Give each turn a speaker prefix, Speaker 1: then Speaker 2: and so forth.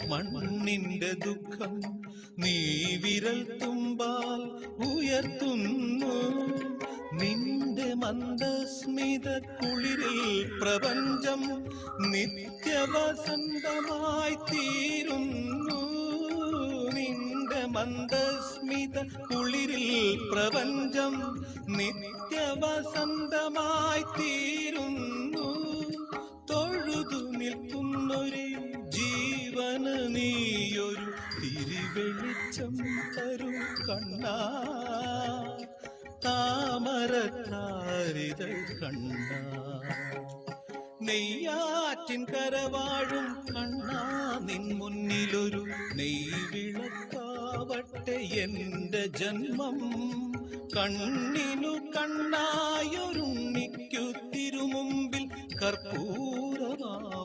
Speaker 1: മണ്ണിന്റെ ദുഃഖം നീ വിരൽ തുമ്പാൽ ഉയർത്തുന്നു. നിന്റെ മന്ദസ്മിത കുളിരിൽ പ്രപഞ്ചം നിത്യവസന്തമായി തീരുന്നു. നിന്റെ മന്ദസ്മിത കുളിരിൽ പ്രപഞ്ചം നിത്യവസന്തമായി തീരുന്നു. തൊഴുതു നിൽക്കുന്നൊരു ജീവന് നീയൊരു തിരിവെളിച്ചം തരൂ കണ്ണാ, താമരത്താരിതൾ കണ്ണാ. നെയ്യാറ്റിൻ കരവാഴും കണ്ണാ, നിൻ മുന്നിലൊരു നെയ്വിളക്കാവട്ടെ എന്റെ ജന്മം. കണ്ണിനു കണ്ണായൊരുണ്ണിക്കു തിരുമുമ്പിൽ കർപ്പൂരമാ